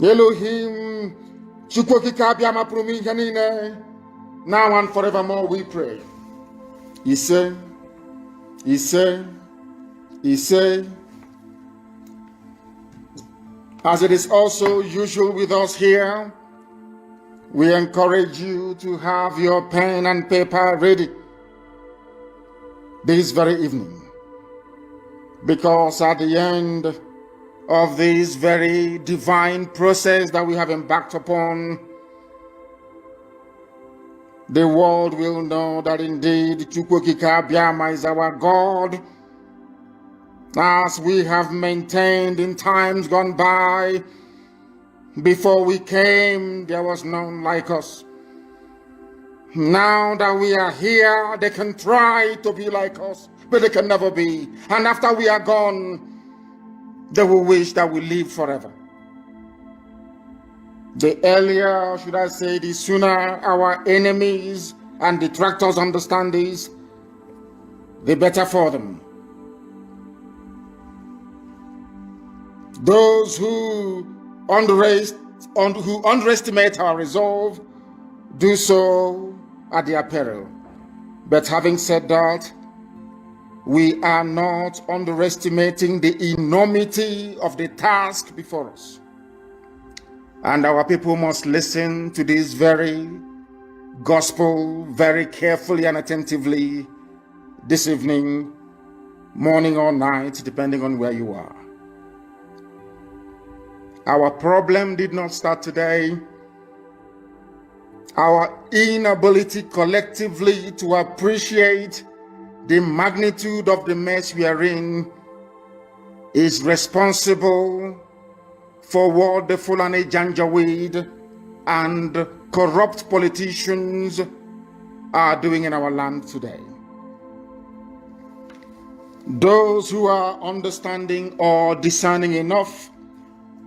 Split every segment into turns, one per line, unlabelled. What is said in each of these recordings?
Elohim, Chukwokikabiama Pruminjanine, now and forevermore we pray. He said, as it is also usual with us here, we encourage you to have your pen and paper ready this very evening, because at the end of this very divine process that we have embarked upon, the world will know that indeed Chukwokikabiama is our God, as we have maintained in times gone by. Before we came, there was none like us. Now that we are here, they can try to be like us, but they can never be. And after we are gone, they will wish that we live forever. The earlier, should I say, the sooner our enemies and detractors understand this, the better for them. Those who underestimate our resolve do so at their peril. But having said that, we are not underestimating the enormity of the task before us. And our people must listen to this very gospel very carefully and attentively this evening, morning or night, depending on where you are. Our problem did not start today. Our inability collectively to appreciate the magnitude of the mess we are in is responsible for what the Fulani Janjaweed and corrupt politicians are doing in our land today. Those who are understanding or discerning enough,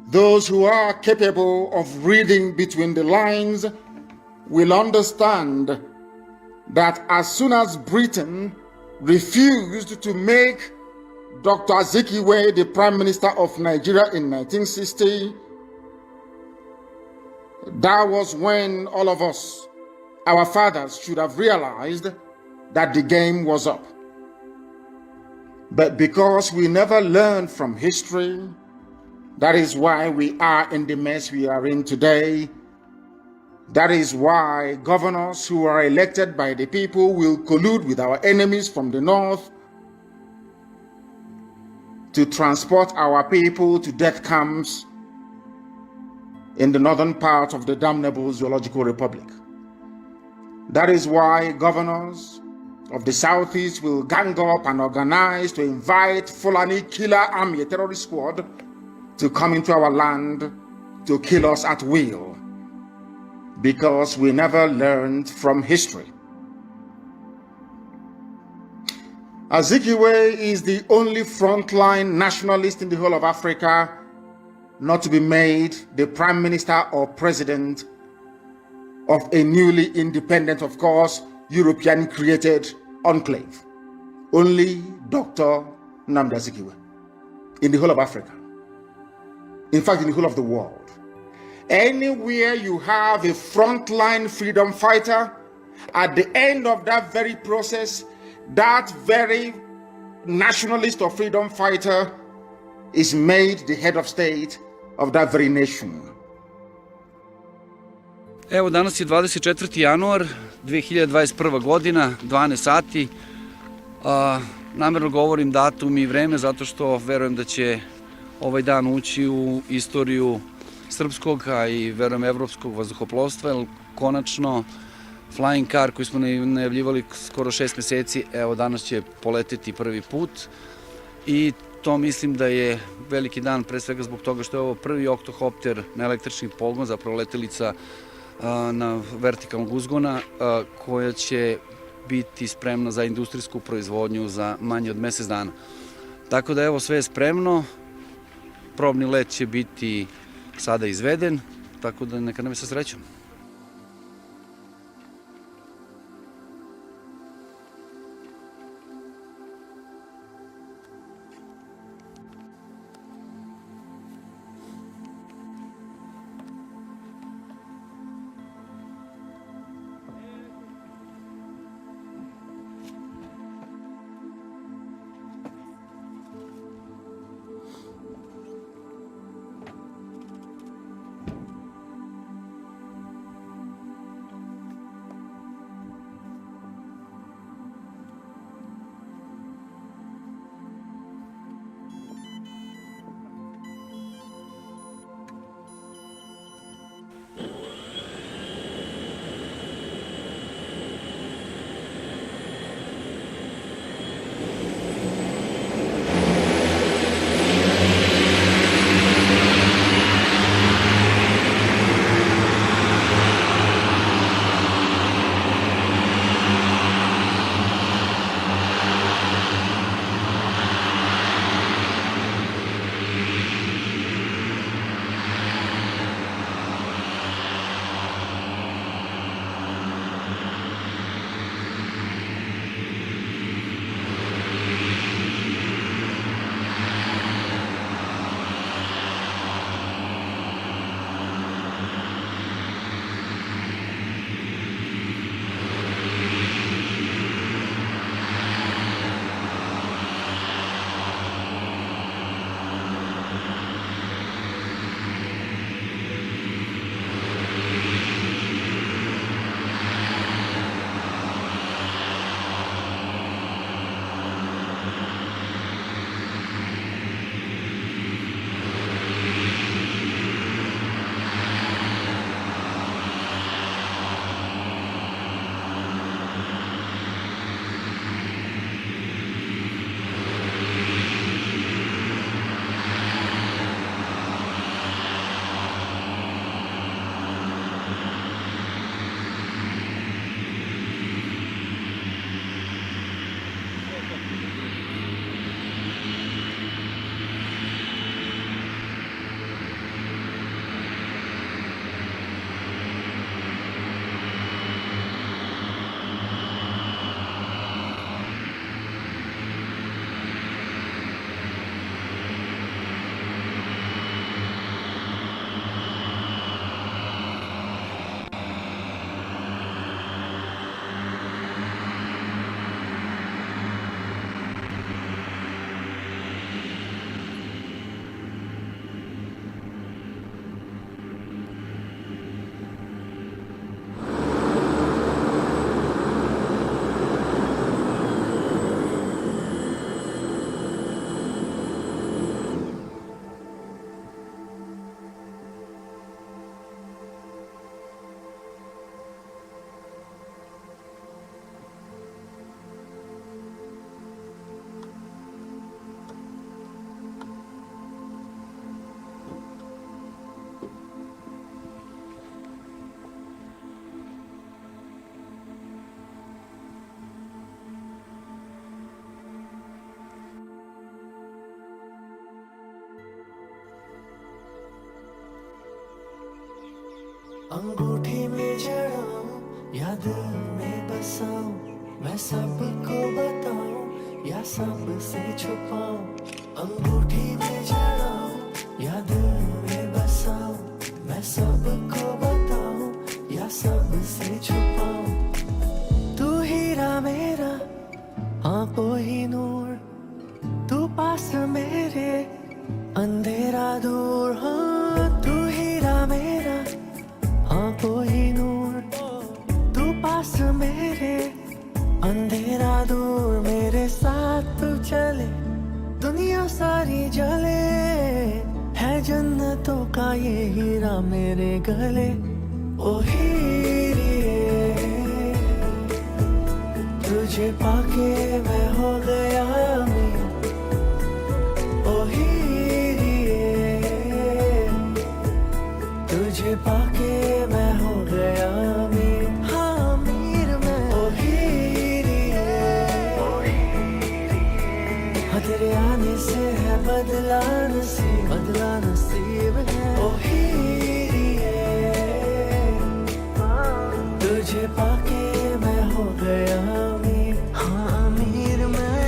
those who are capable of reading between the lines, will understand that as soon as Britain refused to make Dr. Azikiwe the Prime Minister of Nigeria in 1960, that was when all of us, our fathers, should have realized that the game was up. But because we never learned from history, that is why we are in the mess we are in today. That is why governors who are elected by the people will collude with our enemies from the north to transport our people to death camps in the northern part of the damnable Zoological Republic. That is why governors of the southeast will gang up and organize to invite Fulani killer army, a terrorist squad, to come into our land to kill us at will, because we never learned from history. Azikiwe is the only frontline nationalist in the whole of Africa not to be made the Prime Minister or President of a newly independent, of course, European-created enclave. Only Dr. Nnamdi Azikiwe in the whole of Africa. In fact, in the whole of the world. Anywhere you have a frontline freedom fighter, at the end of that very process, that very nationalist or freedom fighter is made the head of state of that very nation.
Evo, danas je 24. januar 2021. godina, 12 sati. Namerno govorim datum i vreme zato što verujem da će ovaj dan ući u istoriju srpskog, a i verujem evropskog vazduhoplovstva, jer konačno flying car koji smo najavljivali skoro 6 meseci, evo danas će poleteti prvi put i to mislim da je veliki dan, pre svega zbog toga što je ovo prvi oktohopter na električni pogon, zapravo letelica na vertikalnog uzgona koja će biti spremna za industrijsku proizvodnju za manje od mesec dana. Tako da evo sve je spremno, probni let će biti sada izveden, tako da neka nam je sa srećom.
अंगूठी में जड़ाऊं या दिल में बसाऊं, मैं सबको बताऊं या सबसे छुपाऊं। अंगूठी में जड़ाऊं या दिल में बसाऊं, मैं सबको बताऊं या सबसे छुपाऊं। तू हीरा मेरा आंखों ही नूर, तू पास मेरे अंधेरा दूर। हाँ तू हीरा मेरा आंखों ही नूर, तू पास मेरे अंधेरा दूर। मेरे साथ तू चले दुनिया सारी जले, है जन्नतों का ये हीरा मेरे गले। ओ हीरे तुझे पाके मैं हो गया अमीर। ओ हीरे तुझे पाके मैं हो गया अमीर। हाँ अमीर मैं। ओ हीरे हाँ तेरे आने से है बदला नसीब है। ओ हीरे तुझे पाके मैं हो गया अमीर। हाँ अमीर मैं।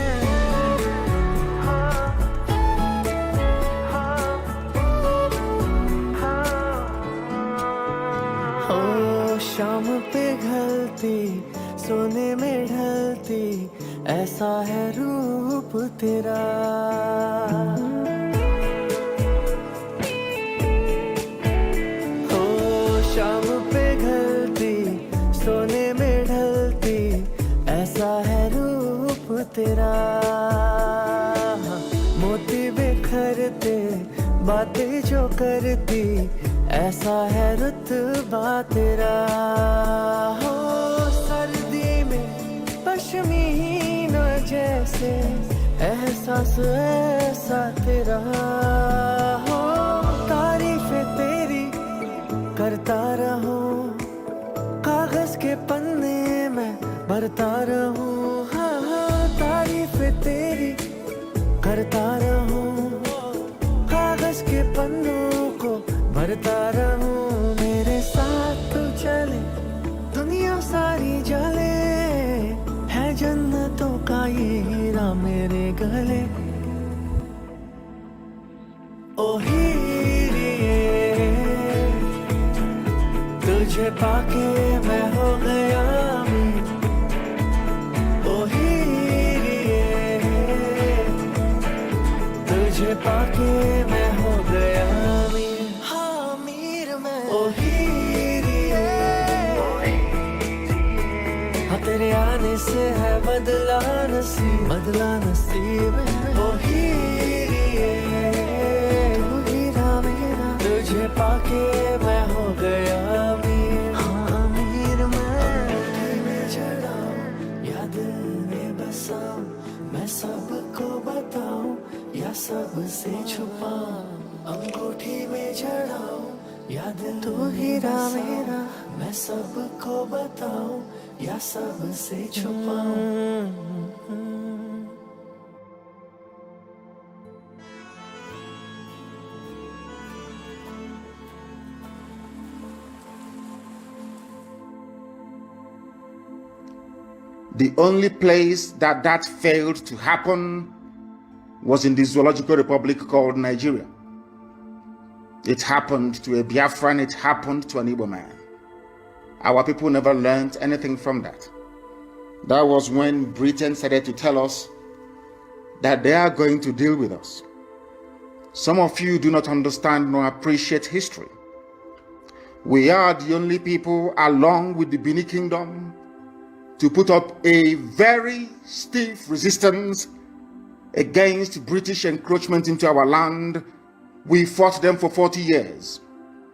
ओ शाम पे घलती सोने में ढलती, ऐसा है रूप तेरा। ओ शाम पे घलती सोने में ढलती, ऐसा है रूप तेरा। मोती बिखरते बातें जो करती, ऐसा है रुतबा तेरा। हो सर्दी में पश्मीना जैसे एहसास ऐसा तेरा। हो तारीफें तेरी करता रहूं, कागज के पन्ने में भरता रहूं। हाँ हाँ तारीफें तेरी करता रहूं, कागज के पन्नों को भरता रहूं। मेरे साथ तू चले दुनिया सारी जले, है जन्नतों का ये हीरा मेरे गले। ओ हीरे तुझे पाके मैं हो गया अमीर। ओ हीरे तुझे पाके मैं हो गया अमीर। हाँ अमीर मैं। ओ हीरे हाँ तेरे आने से है बदला नसीब है। ओ हीरे तू हीरा मेरा, तुझे पाके मैं हो गया अमीर। हाँ अमीर मैं। में जड़ाऊं या दिल में बसाऊं, मैं सबको बताऊं या सबसे छुपाऊं। अंगूठी में जड़ाऊं या दिल तू हीरा मेरा, मैं सबको बताऊं या सबसे छुपाऊं।
The only place that failed to happen was in the zoological republic called Nigeria. It happened to a Biafran, it happened to an Igbo man. Our people never learned anything from that. That was when Britain started to tell us that they are going to deal with us. Some of you do not understand nor appreciate history. We are the only people, along with the Bini Kingdom, to put up a very stiff resistance against British encroachment into our land. We fought them for 40 years.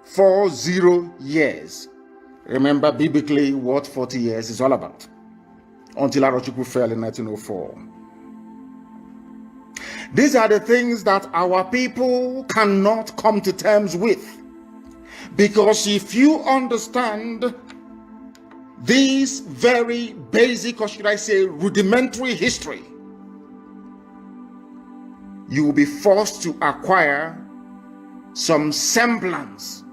40 years. Remember biblically what 40 years is all about. Until Arochukwu fell in 1904. These are the things that our people cannot come to terms with. Because if you understand this very basic, or should I say rudimentary history, you will be forced to acquire some semblance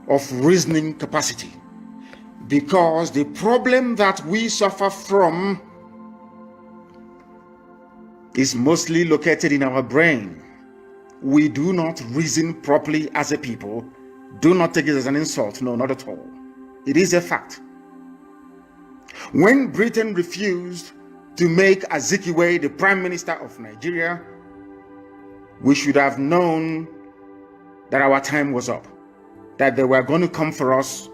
of reasoning capacity. Because the problem that we suffer from is mostly located in our brain. We do not reason properly as a people. Do not take it as an insult. No, not at all. It is a fact. When Britain refused to make Azikiwe the Prime Minister of Nigeria, we should have known that our time was up, that they were going to come for us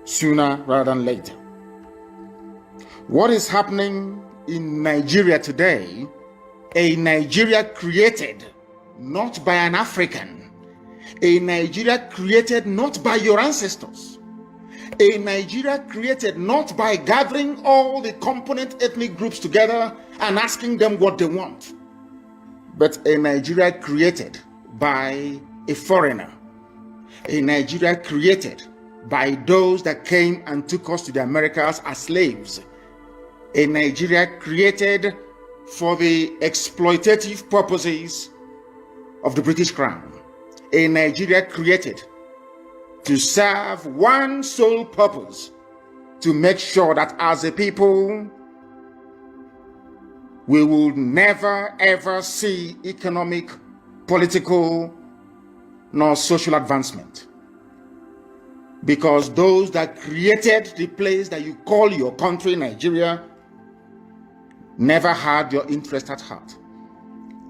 sooner rather than later. What is happening in Nigeria today, a Nigeria created not by an African, a Nigeria created not by your ancestors, a Nigeria created not by gathering all the component ethnic groups together and asking them what they want, but a Nigeria created by a foreigner, a Nigeria created by those that came and took us to the Americas as slaves, a Nigeria created for the exploitative purposes of the British Crown, a Nigeria created to serve one sole purpose, to make sure that as a people, we will never ever see economic, political, nor social advancement. Because those that created the place that you call your country, Nigeria, never had your interest at heart.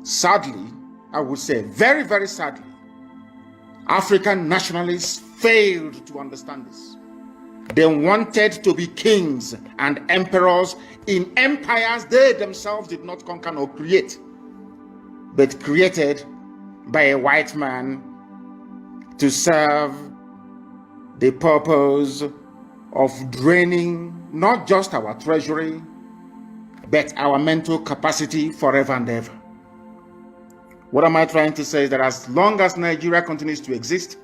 Sadly, I would say very, very sadly, African nationalists failed to understand this. They wanted to be kings and emperors in empires they themselves did not conquer nor create, but created by a white man to serve the purpose of draining not just our treasury, but our mental capacity forever and ever. What am I trying to say is that as long as Nigeria continues to exist,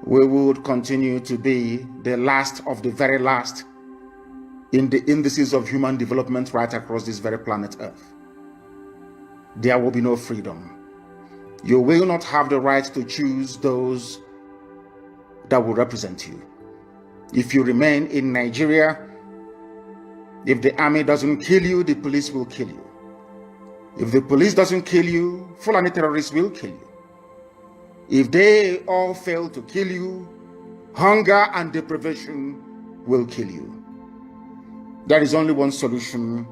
we would continue to be the last of the very last in the indices of human development right across this very planet Earth. There will be no freedom. You will not have the right to choose those that will represent you. If you remain in Nigeria, if the army doesn't kill you, the police will kill you. If the police doesn't kill you, Fulani terrorists will kill you. If they all fail to kill you, hunger and deprivation will kill you. There is only one solution: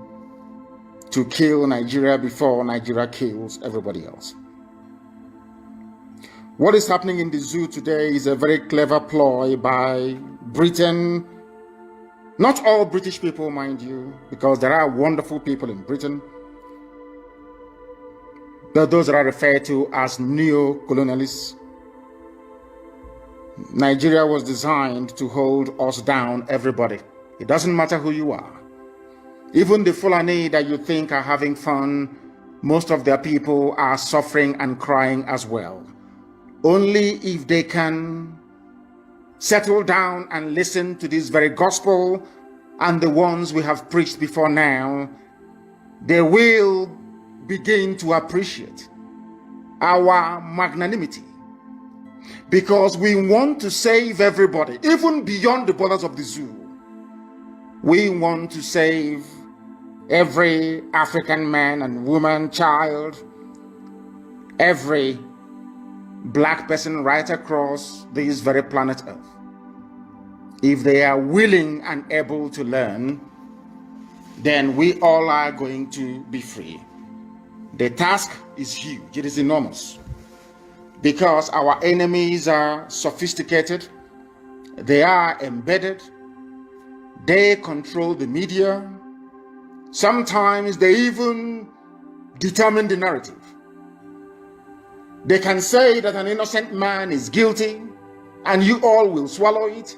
to kill Nigeria before Nigeria kills everybody else. What is happening in the zoo today is a very clever ploy by Britain. Not all British people, mind you, because there are wonderful people in Britain. Those that are referred to as neo-colonialists. Nigeria was designed to hold us down, everybody. It doesn't matter who you are. Even the Fulani that you think are having fun, most of their people are suffering and crying as well. Only if they can settle down and listen to this very gospel and the ones we have preached before now, they will begin to appreciate our magnanimity, because we want to save everybody, even beyond the borders of the zoo. We want to save every African man and woman, child, every black person right across this very planet Earth. If they are willing and able to learn, then we all are going to be free. The task is huge, it is enormous, because our enemies are sophisticated, they are embedded, they control the media, sometimes they even determine the narrative. They can say that an innocent man is guilty and you all will swallow it.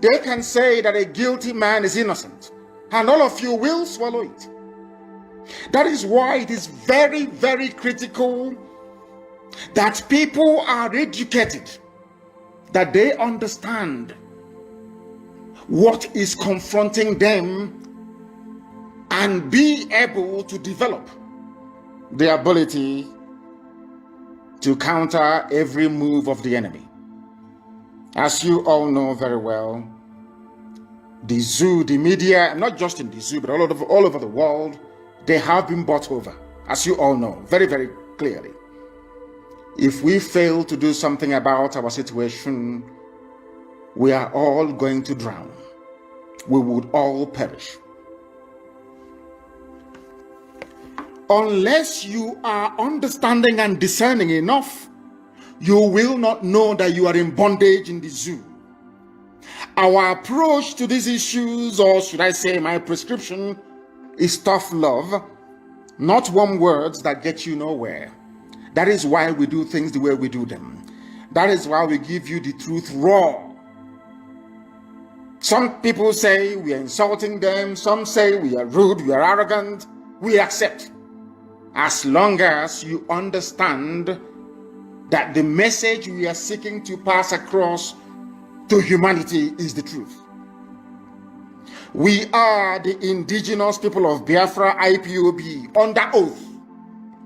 They can say that a guilty man is innocent and all of you will swallow it. That is why it is very, very critical that people are educated, that they understand what is confronting them and be able to develop the ability to counter every move of the enemy. As you all know very well, the zoo, the media, not just in the zoo, but all over the world, they have been bought over, as you all know, very, very clearly. If we fail to do something about our situation, we are all going to drown. We would all perish. Unless you are understanding and discerning enough, you will not know that you are in bondage in the zoo. Our approach to these issues, or should I say my prescription, is tough love, not warm words that get you nowhere. That is why we do things the way we do them. That is why we give you the truth raw. Some people say we are insulting them. Some say we are rude, we are arrogant. We accept. As long as you understand that the message we are seeking to pass across to humanity is the truth. We are the indigenous people of Biafra, IPOB, under oath,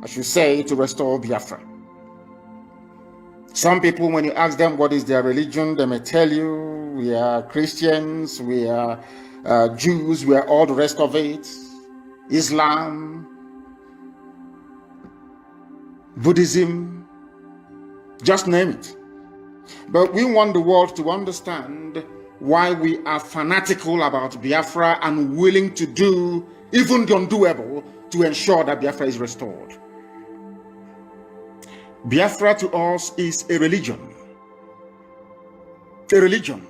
I should say, to restore Biafra. Some people, when you ask them what is their religion, they may tell you, we are Christians, we are Jews, we are all the rest of it, Islam, Buddhism, just name it. But we want the world to understand why we are fanatical about Biafra and willing to do even the undoable to ensure that Biafra is restored. Biafra to us is a religion. A religion.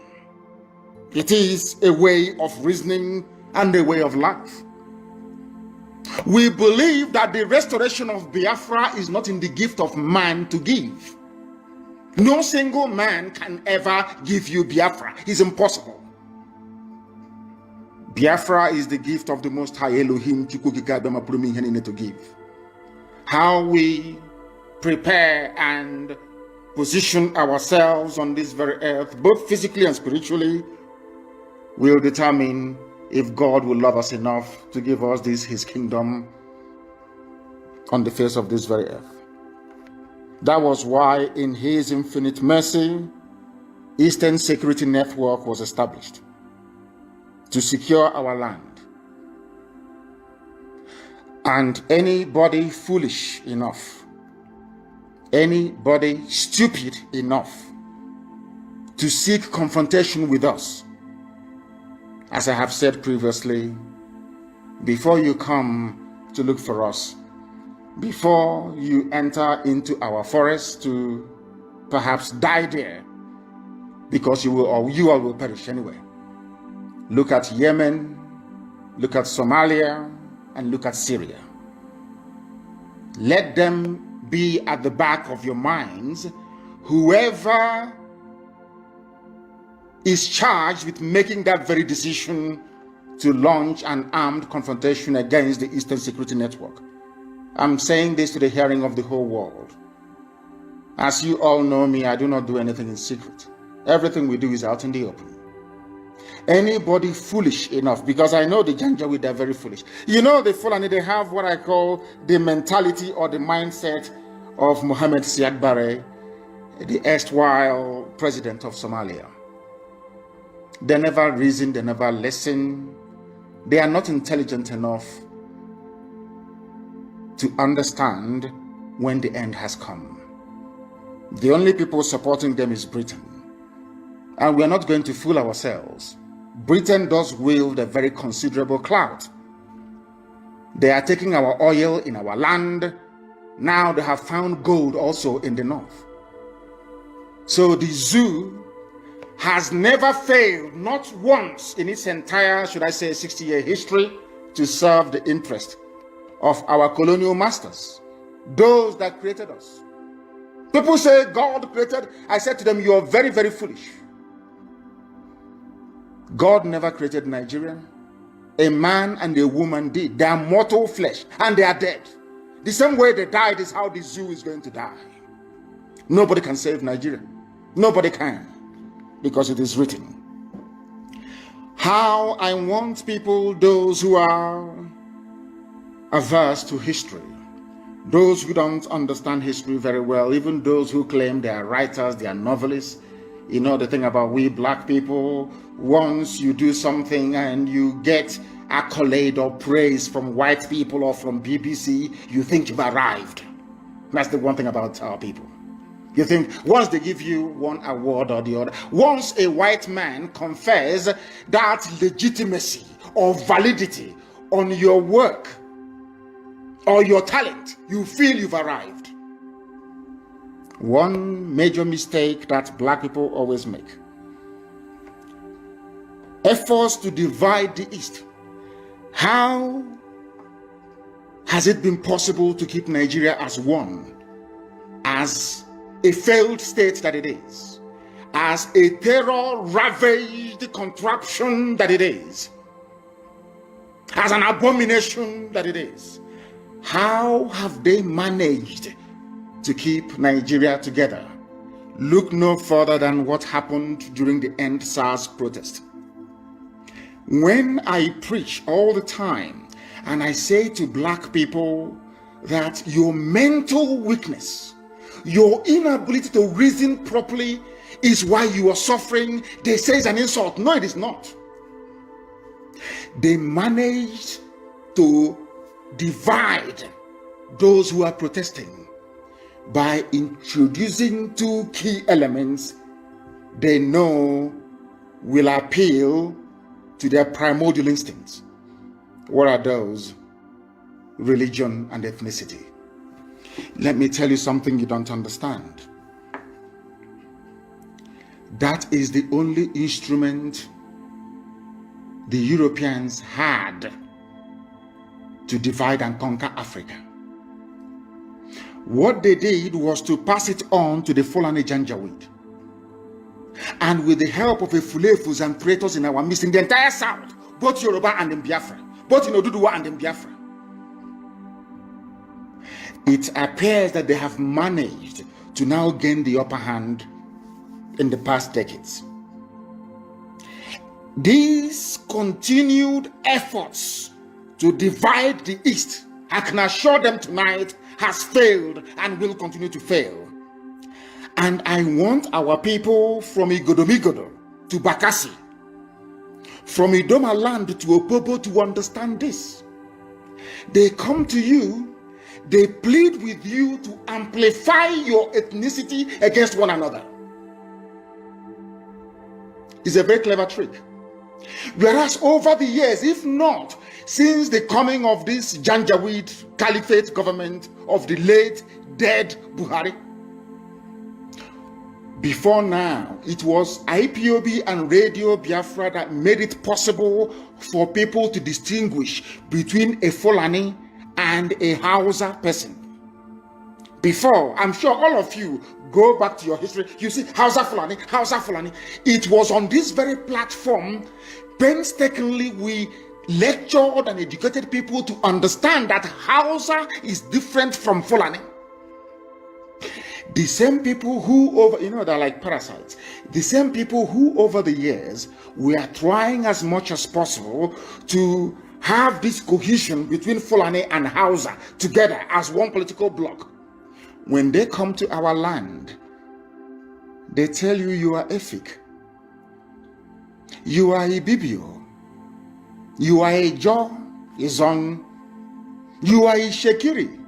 It is a way of reasoning and a way of life. We believe that the restoration of Biafra is not in the gift of man to give. No single man can ever give you Biafra. It's impossible. Biafra is the gift of the Most High Elohim to give. How we prepare and position ourselves on this very earth, both physically and spiritually, will determine if God will love us enough to give us his kingdom on the face of this very earth. That was why in his infinite mercy, Eastern Security Network was established to secure our land. And anybody foolish enough, anybody stupid enough to seek confrontation with us, as I have said previously, before you come to look for us, before you enter into our forest to perhaps die there, because you all will perish anyway. Look at Yemen, look at Somalia, and look at Syria. Let them be at the back of your minds. Whoever is charged with making that very decision to launch an armed confrontation against the Eastern Security Network. I'm saying this to the hearing of the whole world. As you all know me, I do not do anything in secret. Everything we do is out in the open. Anybody foolish enough, because I know the Janjaweed are very foolish. You know the Fulani, they have what I call the mentality or the mindset of Mohammed Siad Barre, the erstwhile president of Somalia. They never reason, they never listen. They are not intelligent enough to understand when the end has come. The only people supporting them is Britain. And we are not going to fool ourselves. Britain does wield a very considerable clout. They are taking our oil in our land. Now they have found gold also in the north. So the zoo has never failed, not once in its entire, should I say, 60-year history, to serve the interest of our colonial masters, those that created us. People say God created. I said to them, you are very, very foolish. God never created Nigeria. A man and a woman did. They are mortal flesh and they are dead. The same way they died is how the zoo is going to die. Nobody can save Nigeria. Nobody can, because it is written. How I want people, those who are averse to history, those who don't understand history very well, even those who claim they are writers, they are novelists, You know the thing about we black people, once you do something and you get accolade or praise from white people or from BBC, you think you've arrived. That's the one thing about our people. You think once they give you one award or the other, once a white man confers that legitimacy or validity on your work or your talent, you feel you've arrived. One major mistake that black people always make: efforts to divide the East. How has it been possible to keep Nigeria as one, as a failed state that it is, as a terror-ravaged contraption that it is, as an abomination that it is? How have they managed to keep Nigeria together? Look no further than what happened during the End SARS protest. When I preach all the time and I say to black people that your mental weakness, your inability to reason properly is why you are suffering, they say it's an insult. No, it is not. They managed to divide those who are protesting by introducing two key elements they know will appeal to their primordial instincts. What are those? Religion and ethnicity. Let me tell you something you don't understand. That is the only instrument the Europeans had to divide and conquer Africa. What they did was to pass it on to the Fulani Janjaweed. And with the help of the Fulefus and traitors in our midst, in the entire South, both Yoruba and in Biafra, both in Oduduwa and in Biafra, it appears that they have managed to now gain the upper hand in the past decades. These continued efforts to divide the East, I can assure them tonight, has failed and will continue to fail. And I want our people from Igodomigodo to Bakassi, from Idoma land to Opobo to understand this. They come to you, they plead with you to amplify your ethnicity against one another. It's a very clever trick. Whereas over the years, if not since the coming of this Janjaweed Caliphate government of the late dead Buhari, before now, it was IPOB and Radio Biafra that made it possible for people to distinguish between a Fulani and a Hausa person. Before, I'm sure all of you go back to your history, you see Hausa Fulani, Hausa Fulani. It was on this very platform, painstakingly, we lectured and educated people to understand that Hausa is different from Fulani. The same people who they're like parasites. The same people who over the years, we are trying as much as possible to have this cohesion between Fulani and Hausa together as one political bloc. When they come to our land, they tell you you are Efik, you are a Bibio, you are a Jo, a Zon, you are a Shekiri,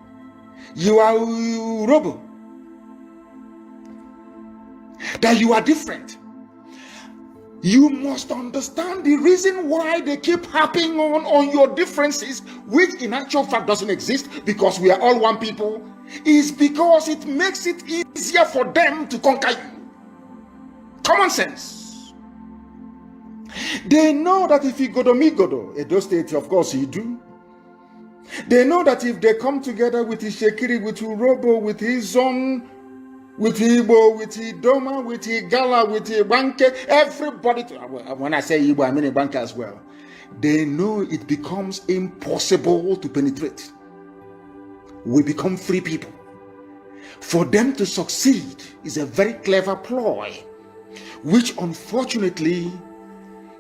you are Urobo. That you are different. You must understand the reason why they keep harping on your differences, which in actual fact doesn't exist, because we are all one people, is because it makes it easier for them to conquer you. Common sense. They know that if you go to Migodo, Edo State, of course you do. They know that if they come together with Ishekiri, with Urobo, with his own, with Igbo, with Idoma, with Igala, with Ibanke, everybody, when I say Igbo, I mean Ibanke as well. They know it becomes impossible to penetrate. We become free people. For them to succeed is a very clever ploy, which unfortunately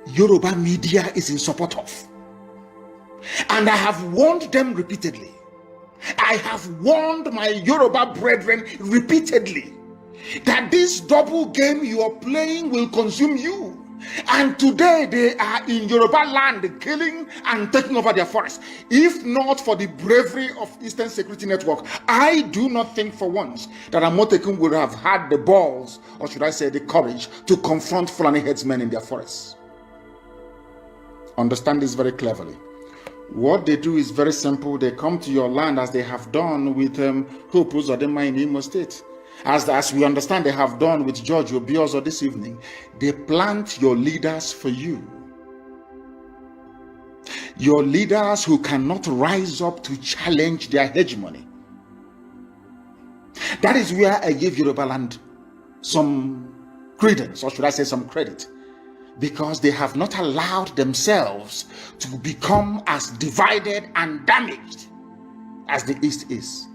Yoruba media is in support of. And I have warned them repeatedly. I have warned my Yoruba brethren repeatedly that this double game you are playing will consume you. And today they are in Yoruba land killing and taking over their forests. If not for the bravery of Eastern Security Network, I do not think for once that Amotekun would have had the balls, or should I say the courage, to confront Fulani headsmen in their forests. Understand this very cleverly. What they do is very simple. They come to your land as they have done with Hope Uzodinma in Imo State. As we understand they have done with George Obiozo this evening. They plant your leaders for you. Your leaders who cannot rise up to challenge their hegemony. That is where I give Yoruba land some credence, or should I say some credit, because they have not allowed themselves to become as divided and damaged as the East is.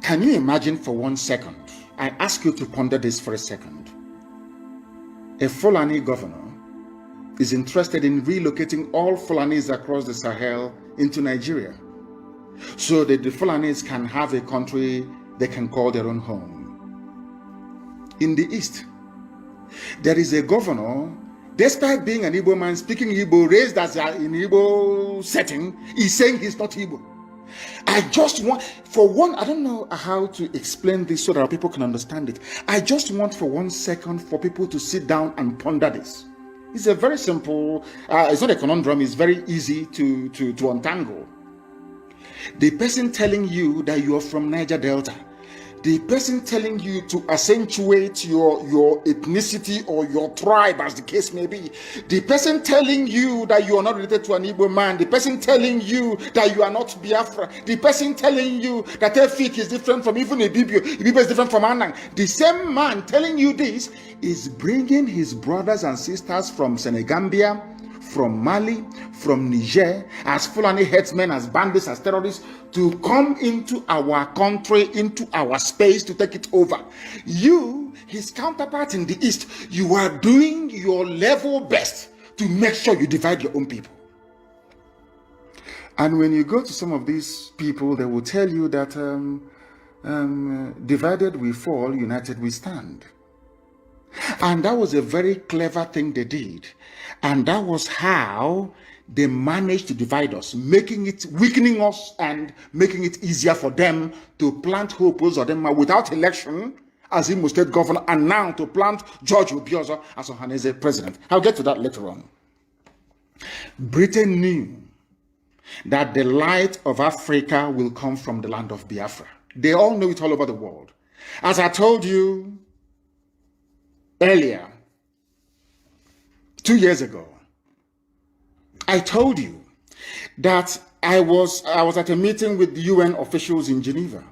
Can you imagine for 1 second? I ask you to ponder this for a second. A Fulani governor is interested in relocating all Fulanis across the Sahel into Nigeria, so that the Fulanis can have a country they can call their own home. In the East, there is a governor, despite being an Igbo man, speaking Igbo, raised as in Igbo setting, is saying he's not Igbo. I just want, for one, I don't know how to explain this so that people can understand it. I just want for 1 second for people to sit down and ponder this. It's a very simple, it's not a conundrum, it's very easy to untangle. The person telling you that you are from Niger Delta, the person telling you to accentuate your ethnicity or your tribe, as the case may be, the person telling you that you are not related to an Igbo man, the person telling you that you are not Biafra, the person telling you that Efik is different from even Ibibio is different from Anang, the same man telling you this is bringing his brothers and sisters from Senegambia, from Mali, from Niger, as Fulani headsmen, as bandits, as terrorists, to come into our country, into our space, to take it over. You, his counterpart in the East, you are doing your level best to make sure you divide your own people. And when you go to some of these people, they will tell you that divided we fall, united we stand. And that was a very clever thing they did. And that was how they managed to divide us, weakening us and making it easier for them to plant Hope Uzodinma without election as Imo State governor, and now to plant George Obiozo as Ohaneze president. I'll get to that later on. Britain knew that the light of Africa will come from the land of Biafra. They all know it all over the world. As I told you earlier, 2 years ago, I told you that I was at a meeting with the UN officials in Geneva.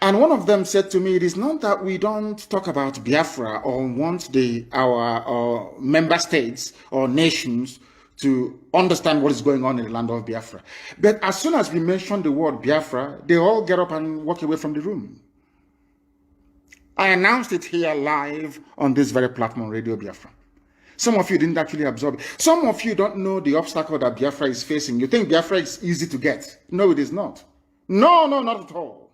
And one of them said to me, it is not that we don't talk about Biafra or want our member states or nations to understand what is going on in the land of Biafra. But as soon as we mention the word Biafra, they all get up and walk away from the room. I announced it here live on this very platform, Radio Biafra. Some of you didn't actually absorb it. Some of you don't know the obstacle that Biafra is facing. You think Biafra is easy to get. No, it is not. No, not at all.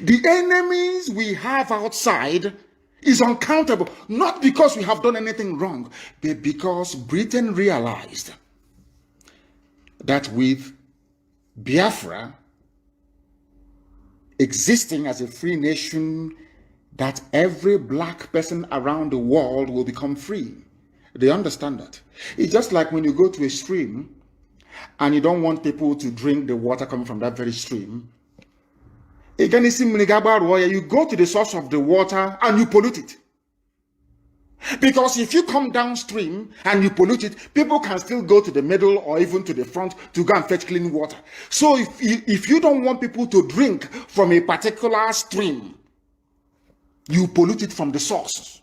The enemies we have outside is uncountable, not because we have done anything wrong, but because Britain realized that with Biafra existing as a free nation, that every black person around the world will become free. They understand that. It's just like when you go to a stream and you don't want people to drink the water coming from that very stream. You go to the source of the water and you pollute it. Because if you come downstream and you pollute it, people can still go to the middle or even to the front to go and fetch clean water. So if you don't want people to drink from a particular stream, you pollute it from the source.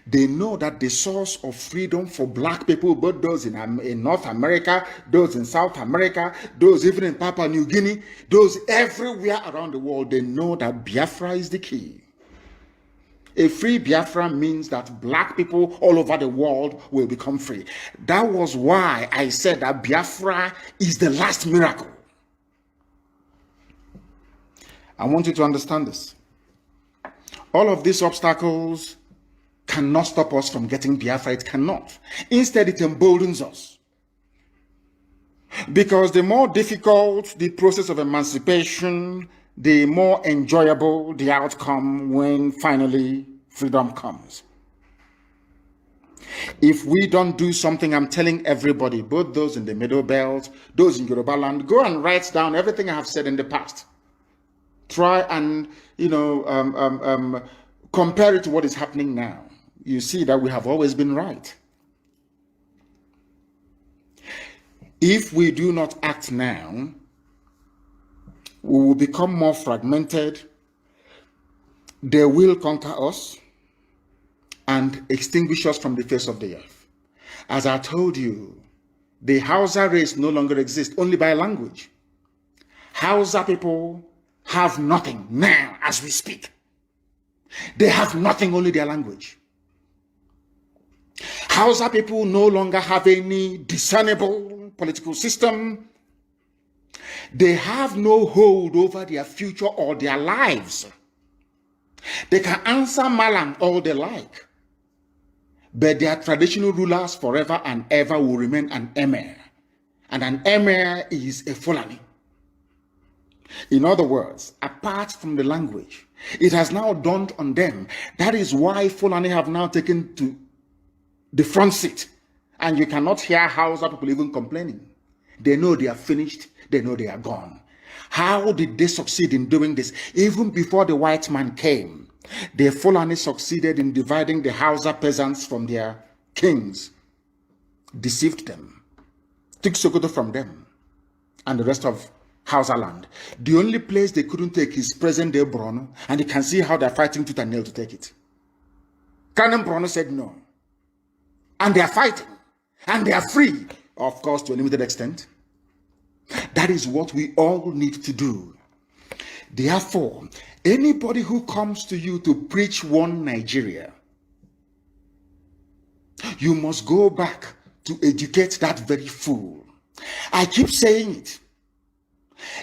They know that the source of freedom for black people, both those in North America, those in South America, those even in Papua New Guinea, those everywhere around the world, they know that Biafra is the key. A free Biafra means that black people all over the world will become free. That was why I said that Biafra is the last miracle. I want you to understand this. All of these obstacles cannot stop us from getting Biafra. It cannot. Instead, it emboldens us. Because the more difficult the process of emancipation, the more enjoyable the outcome when finally freedom comes. If we don't do something, I'm telling everybody, both those in the Middle Belt, those in Yoruba land, go and write down everything I have said in the past. Try and, compare it to what is happening now. You see that we have always been right. If we do not act now, we will become more fragmented. They will conquer us and extinguish us from the face of the earth. As I told you, the Hausa race no longer exists, only by language. Hausa people have nothing now as we speak. They have nothing, only their language. Hausa people no longer have any discernible political system. They have no hold over their future or their lives. They can answer Malam all they like, but their traditional rulers forever and ever will remain an Omeire. And an Omeire is a Fulani. In other words, apart from the language, it has now dawned on them. That is why Fulani have now taken to the front seat. And you cannot hear Hausa people even complaining. They know they are finished. They know they are gone. How did they succeed in doing this? Even before the white man came, the Fulani succeeded in dividing the Hausa peasants from their kings, deceived them, took Sokoto from them, and the rest of Hausa land. The only place they couldn't take is present-day Borno, and you can see how they're fighting tooth and nail to take it. Canon Borno said no. And they are fighting. And they are free, of course, to a limited extent. That is what we all need to do. Therefore, anybody who comes to you to preach one Nigeria, you must go back to educate that very fool. I keep saying it.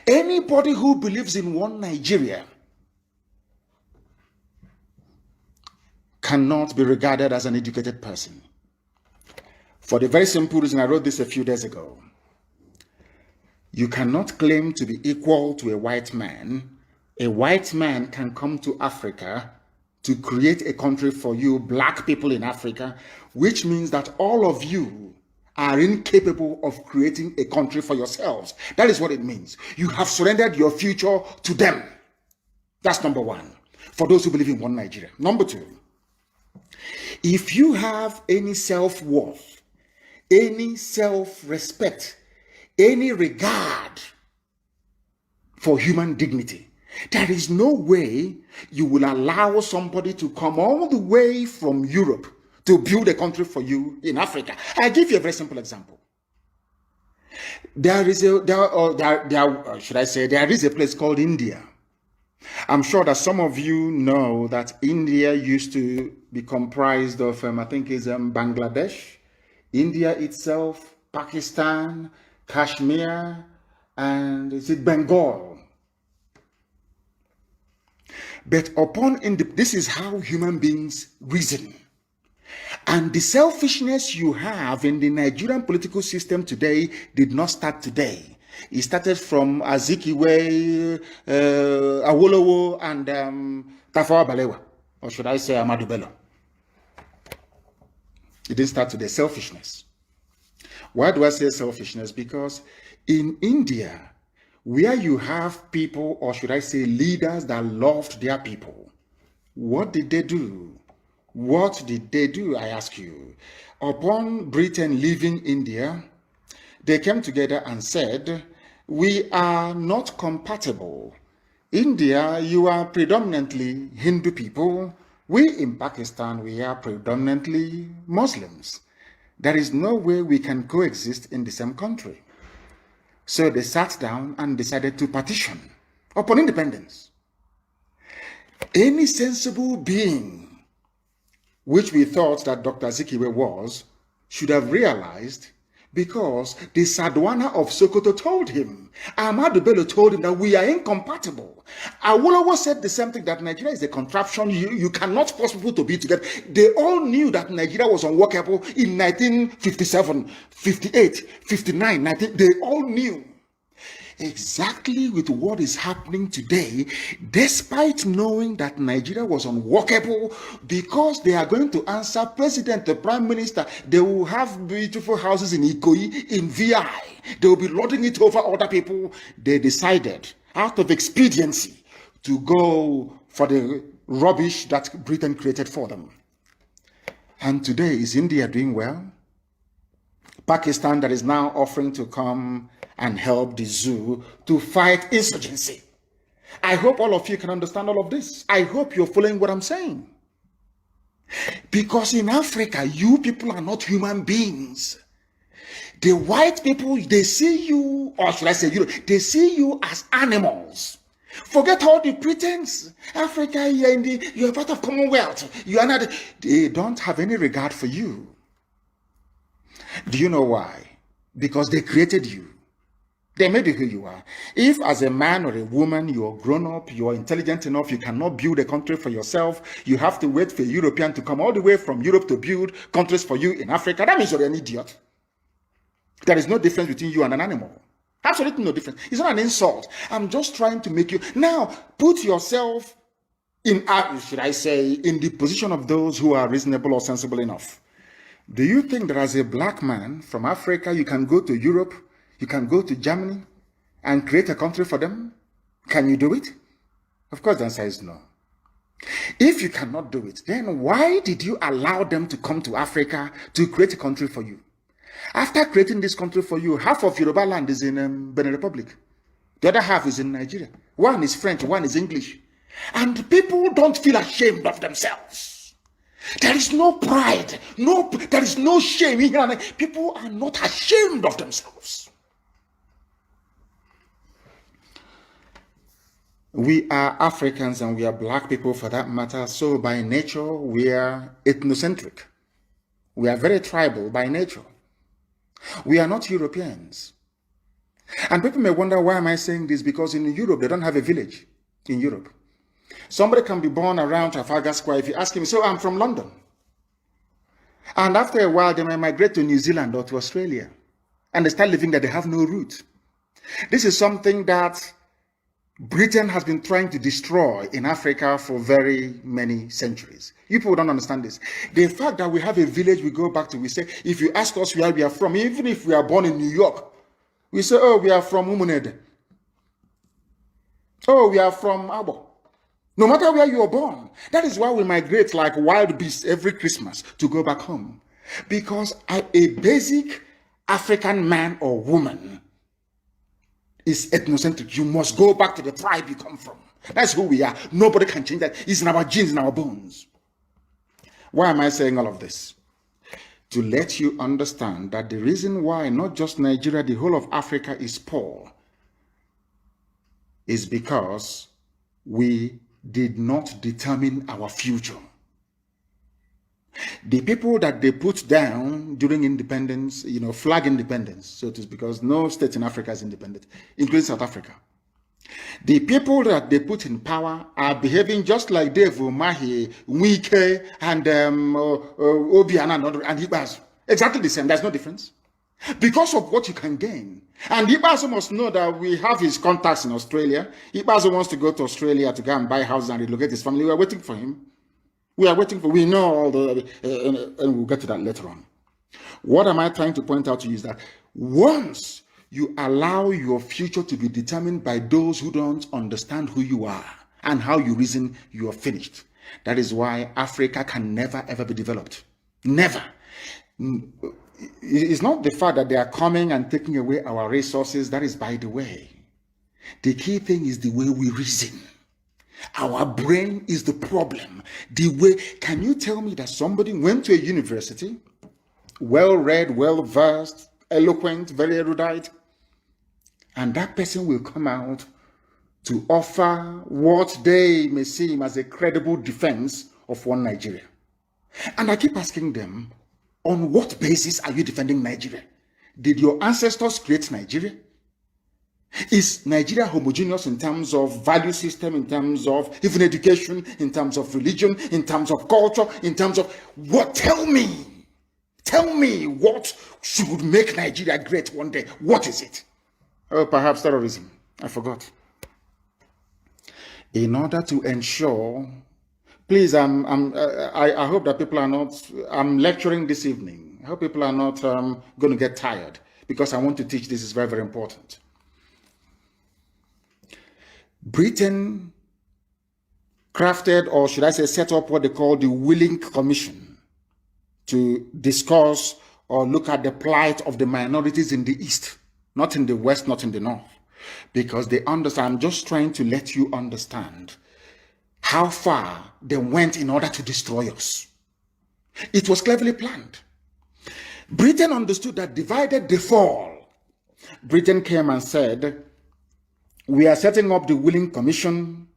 Anybody who believes in one Nigeria cannot be regarded as an educated person. For the very simple reason, I wrote this a few days ago. You cannot claim to be equal to a white man. A white man can come to Africa to create a country for you, black people in Africa, which means that all of you are incapable of creating a country for yourselves. That is what it means. You have surrendered your future to them. That's number one, for those who believe in one Nigeria. Number two, if you have any self-worth, any self-respect, any regard for human dignity, there is no way you will allow somebody to come all the way from Europe to build a country for you in Africa. I give you a very simple example. There is a place called India. I'm sure that some of you know that India used to be comprised of, I think it's Bangladesh, India itself, Pakistan, Kashmir, and is it Bengal? But this is how human beings reason. And the selfishness you have in the Nigerian political system today did not start today. It started from Azikiwe, Awolowo, and Tafawa Balewa, or should I say Ahmadu Bello. It didn't start today. Selfishness. Why do I say selfishness? Because in India, where you have people, or should I say leaders that loved their people, what did they do? What did they do, I ask you? Upon Britain leaving India, they came together and said, we are not compatible. India, you are predominantly Hindu people. We in Pakistan, we are predominantly Muslims. There is no way we can coexist in the same country. So they sat down and decided to partition upon independence. Any sensible being, which we thought that Dr. Zikiwe was, should have realized Because the Sadwana of Sokoto told him, Ahmadu Bello told him that we are incompatible. Awolowo said the same thing, that Nigeria is a contraption. You cannot force people to be together. They all knew that Nigeria was unworkable in 1957, 58, 59, 19. They all knew. Exactly with what is happening today, despite knowing that Nigeria was unworkable, because they are going to answer president, the prime minister. They will have beautiful houses in Ikoyi, in VI. They will be lording it over other people. They decided, out of expediency, to go for the rubbish that Britain created for them. And today, is India doing well? Pakistan, that is now offering to come and help the zoo to fight insurgency. I hope all of you can understand all of this. I hope you're following what I'm saying. Because in Africa, you people are not human beings. The white people, they see you, or should I say, they see you as animals. Forget all the pretense. Africa, you're part of Commonwealth. You are not. They don't have any regard for you. Do you know why? Because they created you. They made you who you are. If as a man or a woman, you're grown up, you're intelligent enough, you cannot build a country for yourself, you have to wait for a European to come all the way from Europe to build countries for you in Africa, that means you're an idiot. There is no difference between you and an animal. Absolutely no difference. It's not an insult. I'm just trying to make you... Now, put yourself in, should I say, in the position of those who are reasonable or sensible enough. Do you think that as a black man from Africa, you can go to Europe, you can go to Germany and create a country for them? Can you do it? Of course, the answer is no. If you cannot do it, then why did you allow them to come to Africa to create a country for you? After creating this country for you, half of Yoruba land is in Benin Republic. The other half is in Nigeria. One is French, one is English. And people don't feel ashamed of themselves. There is no pride. There is no shame. People are not ashamed of themselves. We are Africans and we are black people for that matter. So by nature, we are ethnocentric. We are very tribal by nature. We are not Europeans. And people may wonder, why am I saying this? Because in Europe, they don't have a village in Europe. Somebody can be born around Trafalgar Square. If you ask him, so I'm from London. And after a while, they may migrate to New Zealand or to Australia. And they start living there. They have no root. This is something that Britain has been trying to destroy in Africa for very many centuries. You people don't understand this. The fact that we have a village we go back to, we say, if you ask us where we are from, even if we are born in New York, we say, oh, we are from Umunede. Oh, we are from Abo. No matter where you are born. That is why we migrate like wild beasts every Christmas to go back home. Because a basic African man or woman is ethnocentric. You must go back to the tribe you come from. That's who we are. Nobody can change that. It's in our genes, in our bones. Why am I saying all of this? To let you understand that the reason why not just Nigeria, the whole of Africa is poor is because we did not determine our future. The people that they put down during independence, flag independence, so it is because no state in Africa is independent, including South Africa. The people that they put in power are behaving just like Dave Umahi, Wike, and Obiana and Ibazu. Exactly the same. There's no difference. Because of what you can gain. And Ibazu must know that we have his contacts in Australia. Ibazu wants to go to Australia to go and buy a house and relocate his family. We are waiting for him. We know all the, and we'll get to that later on. What am I trying to point out to you is that once you allow your future to be determined by those who don't understand who you are and how you reason, you are finished. That is why Africa can never ever be developed. Never. It's not the fact that they are coming and taking away our resources. That is by the way. The key thing is the way we reason. Our brain is the problem. The way, can you tell me that somebody went to a university, well-read, well-versed, eloquent, very erudite, and that person will come out to offer what they may seem as a credible defense of one Nigeria? And I keep asking them, on what basis are you defending Nigeria? Did your ancestors create Nigeria? Is Nigeria homogeneous in terms of value system, in terms of even education, in terms of religion, in terms of culture, in terms of what? Tell me what should make Nigeria great one day. What is it? Oh, perhaps terrorism. I forgot. In order to ensure, please, I hope that people are not, I'm lecturing this evening. I hope people are not going to get tired, because I want to teach. This is very, very important. Britain crafted, or should I say set up, what they call the Willing Commission to discuss or look at the plight of the minorities in the East, not in the West, not in the North. Because they understand, I'm just trying to let you understand how far they went in order to destroy us. It was cleverly planned. Britain understood that divided they fall. Britain came and said, we are setting up the Willing Commission.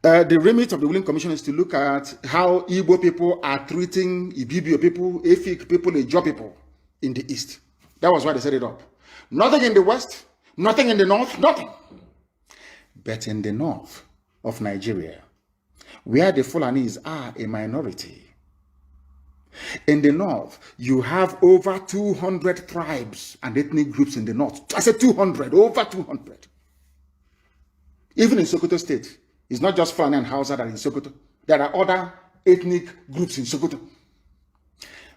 The remit of the Willing Commission is to look at how Igbo people are treating Ibibio people, Efik people, Ijaw people in the East. That was why they set it up. Nothing in the West, nothing in the North, nothing. But in the north of Nigeria, where the Fulanis are a minority, in the north, you have over 200 tribes and ethnic groups in the north. I said 200, over 200. Even in Sokoto State, it's not just Fulani and Hausa that are in Sokoto. There are other ethnic groups in Sokoto.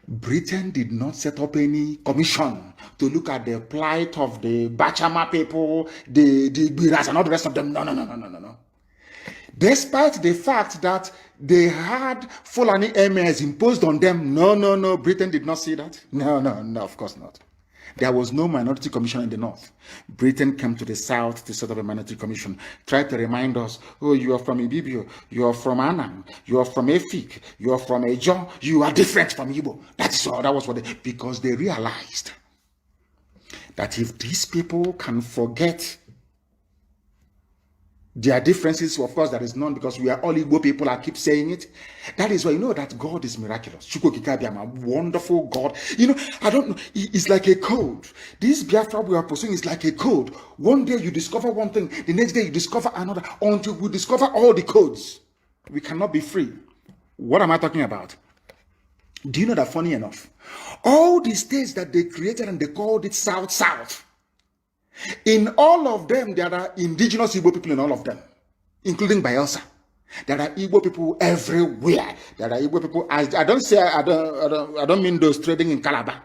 Britain did not set up any commission to look at the plight of the Bachama people, the Biras, and all the rest of them. No. Despite the fact that they had Fulani emirs imposed on them, no, Britain did not see that. No, of course not. There was no minority commission in the north. Britain came to the south to set up a minority commission, tried to remind us, oh, you are from Ibibio, you are from Anam, you are from Efik, you are from Ijaw, you are different from Igbo. That's all. That was what they, because they realized that if these people can forget their differences, of course, there is none, because we are all Igbo people. I keep saying it. That is why you know that God is miraculous. Chukwukikabiama, wonderful God. You know, I don't know. It's like a code. This Biafra we are pursuing is like a code. One day you discover one thing, the next day you discover another, until we discover all the codes. We cannot be free. What am I talking about? Do you know that, funny enough, all the states that they created and they called it South, in all of them, there are indigenous Igbo people in all of them, including Bayelsa. There are Igbo people everywhere. There are Igbo people. I don't mean those trading in Calabar.